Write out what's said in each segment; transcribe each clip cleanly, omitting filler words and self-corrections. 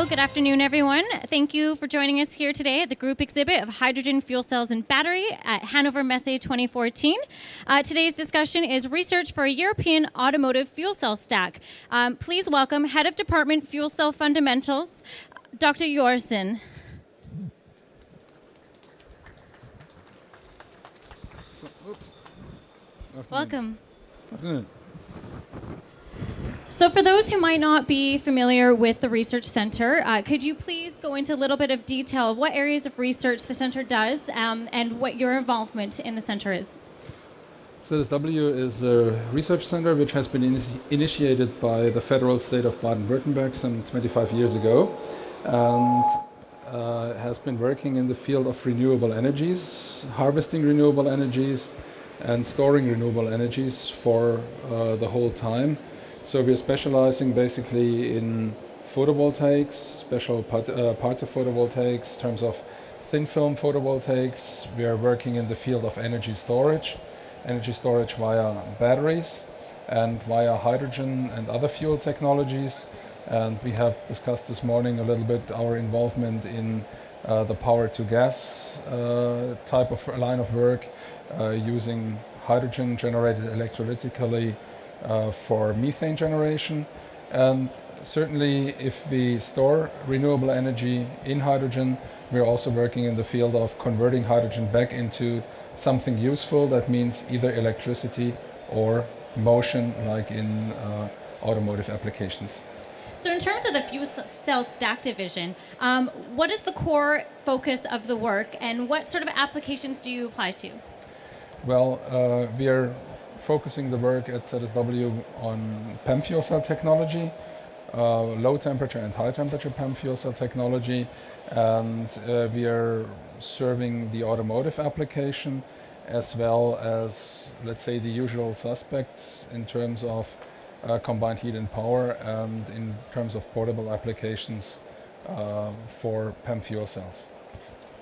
good afternoon, everyone. Thank you for joining us here today at the group exhibit of Hydrogen Fuel Cells and Battery at Hannover Messe 2014. Today's discussion is research for a European automotive fuel cell stack. Please welcome Head of Department Fuel Cell Fundamentals, Dr. Jörissen. Welcome. Afternoon. So for those who might not be familiar with the Research Center, could you please go into a little bit of detail of what areas of research the center does and what your involvement in the center is? ZSW is a research center which has been initiated by the federal state of Baden-Württemberg some 25 years ago and has been working in the field of renewable energies, harvesting renewable energies and storing renewable energies for the whole time. So we're specializing basically in photovoltaics, special parts of photovoltaics, in terms of thin film photovoltaics. We are working in the field of energy storage via batteries and via hydrogen and other fuel technologies. And we have discussed this morning a little bit our involvement in the power to gas type of line of work, using hydrogen generated electrolytically for methane generation. And certainly if we store renewable energy in hydrogen, we're also working in the field of converting hydrogen back into something useful. That means either electricity or motion, like in automotive applications. So in terms of the fuel cell stack division, what is the core focus of the work and what sort of applications do you apply to? Well, we are focusing the work at ZSW on PEM fuel cell technology, low temperature and high temperature PEM fuel cell technology, and we are serving the automotive application as well as, let's say, the usual suspects in terms of combined heat and power and in terms of portable applications for PEM fuel cells.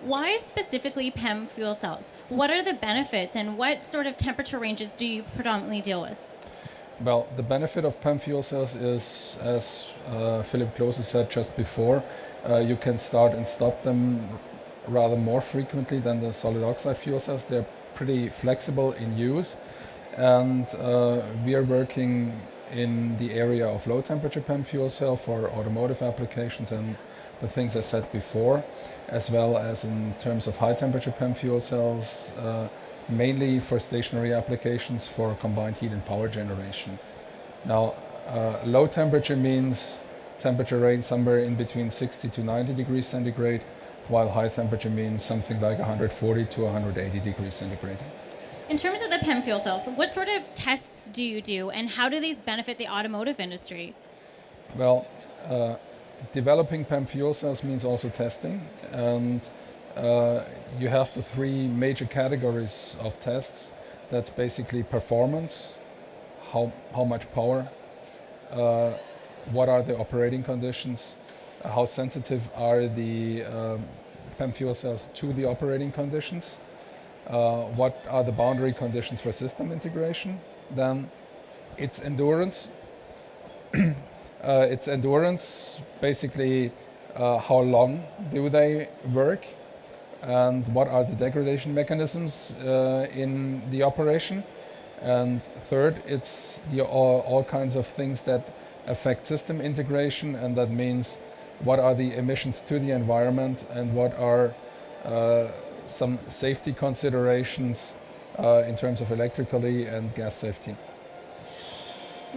Why specifically PEM fuel cells? What are the benefits and what sort of temperature ranges do you predominantly deal with? Well, the benefit of PEM fuel cells is, as Philip Klose said just before, you can start and stop them rather more frequently than the solid oxide fuel cells. They're pretty flexible in use, and we are working in the area of low temperature PEM fuel cell for automotive applications and the things I said before, as well as in terms of high temperature PEM fuel cells, mainly for stationary applications for combined heat and power generation. Now, low temperature means temperature range somewhere in between 60 to 90 degrees centigrade, while high temperature means something like 140 to 180 degrees centigrade. In terms of the PEM fuel cells, what sort of tests do you do and how do these benefit the automotive industry? Well, developing PEM fuel cells means also testing, and you have the three major categories of tests. That's basically performance, how much power, what are the operating conditions, how sensitive are the PEM fuel cells to the operating conditions, what are the boundary conditions for system integration, then its endurance. Its endurance, basically how long do they work and what are the degradation mechanisms in the operation. And third, it's all kinds of things that affect system integration, and that means what are the emissions to the environment and what are some safety considerations in terms of electrically and gas safety.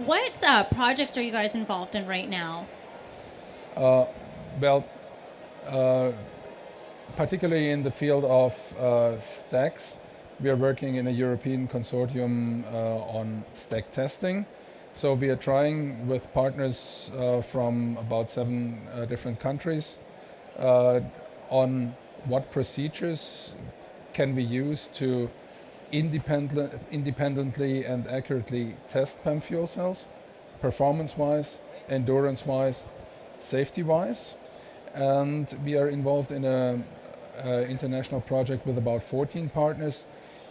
What projects are you guys involved in right now? Well, particularly in the field of stacks, we are working in a European consortium on stack testing. So we are trying with partners from about 7 different countries on what procedures can we use to independently and accurately test PEM fuel cells, performance-wise, endurance-wise, safety-wise. And we are involved in an international project with about 14 partners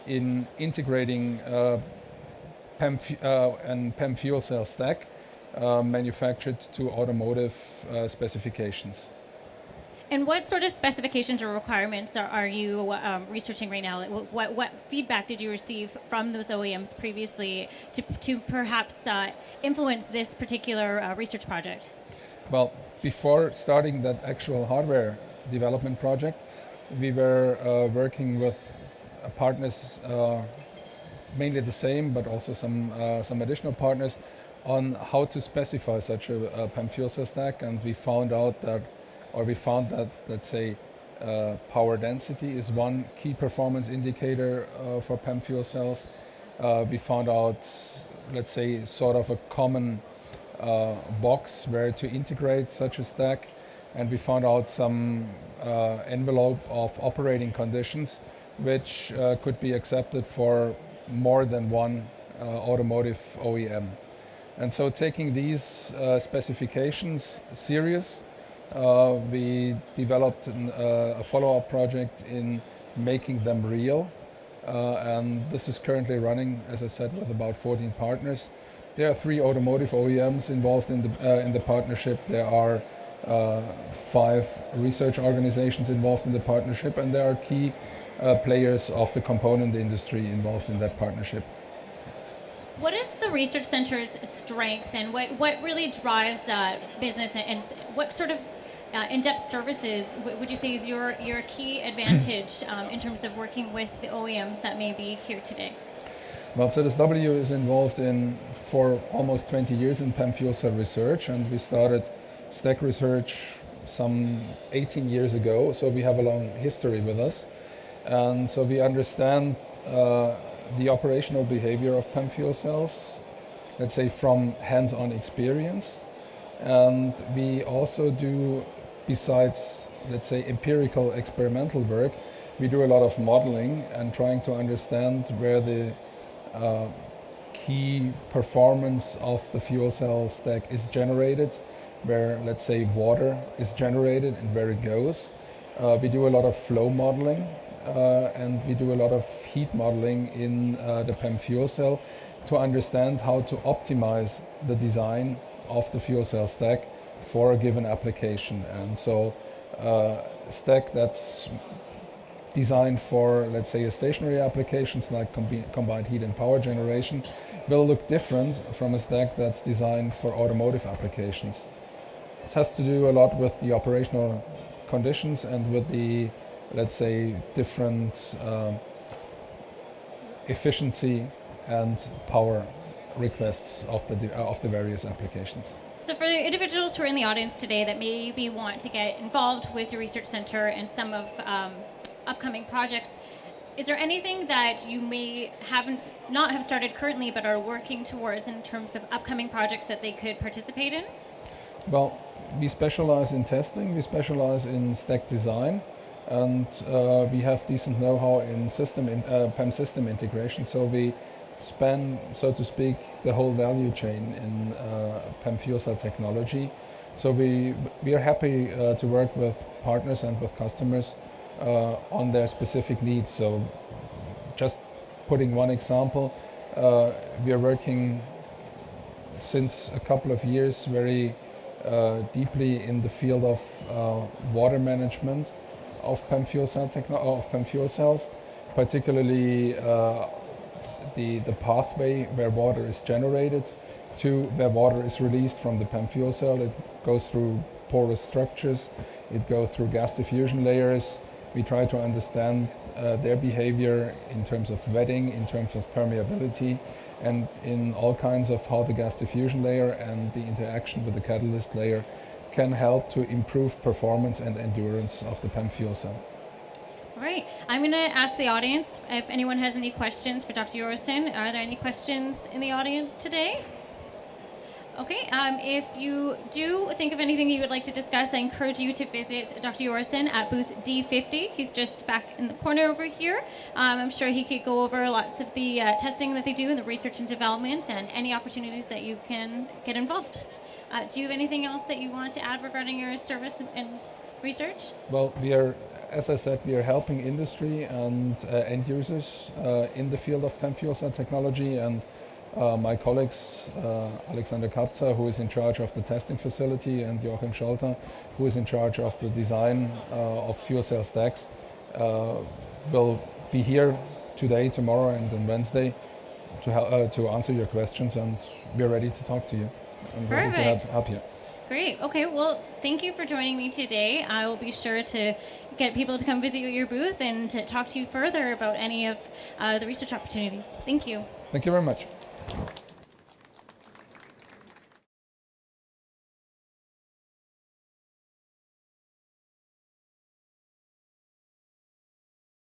in integrating PEM fuel cell stack manufactured to automotive specifications. And what sort of specifications or requirements are you researching right now? Like, what feedback did you receive from those OEMs previously to perhaps influence this particular research project? Well, before starting that actual hardware development project, we were working with partners, mainly the same, but also some additional partners, on how to specify such a PEM fuel cell stack, and we found that, let's say, power density is one key performance indicator for PEM fuel cells. We found out, let's say, sort of a common box where to integrate such a stack, and we found out some envelope of operating conditions which could be accepted for more than one automotive OEM. And so, taking these specifications serious, we developed a follow-up project in making them real, and this is currently running, as I said, with about 14 partners. There are 3 automotive OEMs involved in the partnership. There are 5 research organizations involved in the partnership, and there are key players of the component industry involved in that partnership. What is the research center's strength, and what really drives business, and what sort of in-depth services would you say is your key advantage in terms of working with the OEMs that may be here today? Well, ZSW is involved for almost 20 years in PEM fuel cell research, and we started stack research some 18 years ago, so we have a long history with us. And so we understand the operational behavior of PEM fuel cells, let's say, from hands-on experience. And we also do, besides, let's say, empirical experimental work, we do a lot of modeling and trying to understand where the key performance of the fuel cell stack is generated, where, let's say, water is generated and where it goes. We do a lot of flow modeling, and we do a lot of heat modeling in the PEM fuel cell to understand how to optimize the design of the fuel cell stack for a given application. And so a stack that's designed for, let's say, a stationary applications like combined heat and power generation will look different from a stack that's designed for automotive applications. This has to do a lot with the operational conditions and with the, let's say, different efficiency and power requests of the various applications. So for the individuals who are in the audience today that maybe want to get involved with your research center and some of upcoming projects, is there anything that you may not have started currently but are working towards in terms of upcoming projects that they could participate in? Well, we specialize in testing, we specialize in stack design, and we have decent know-how in PEM system integration, so we span, so to speak, the whole value chain in PEM fuel cell technology. So we are happy to work with partners and with customers on their specific needs. So just putting one example, we are working since a couple of years very deeply in the field of water management of PEM fuel cells, particularly the pathway where water is generated to where water is released from the PEM fuel cell. It goes through porous structures, it goes through gas diffusion layers. We try to understand their behavior in terms of wetting, in terms of permeability, and in all kinds of how the gas diffusion layer and the interaction with the catalyst layer can help to improve performance and endurance of the PEM fuel cell. All right, I'm going to ask the audience if anyone has any questions for Dr. Jörissen. Are there any questions in the audience today? Okay, if you do think of anything you would like to discuss, I encourage you to visit Dr. Jörissen at booth D50. He's just back in the corner over here. I'm sure he could go over lots of the testing that they do and the research and development and any opportunities that you can get involved. Do you have anything else that you want to add regarding your service and research? Well, as I said, we are helping industry and end users in the field of PEM fuel cell technology, and my colleagues, Alexander Kapza, who is in charge of the testing facility, and Joachim Scholter, who is in charge of the design of fuel cell stacks, will be here today, tomorrow, and on Wednesday to answer your questions, and we're ready to talk to you. I'm ready to help you. Great. Okay. Well, thank you for joining me today. I will be sure to get people to come visit your booth and to talk to you further about any of the research opportunities. Thank you. Thank you very much.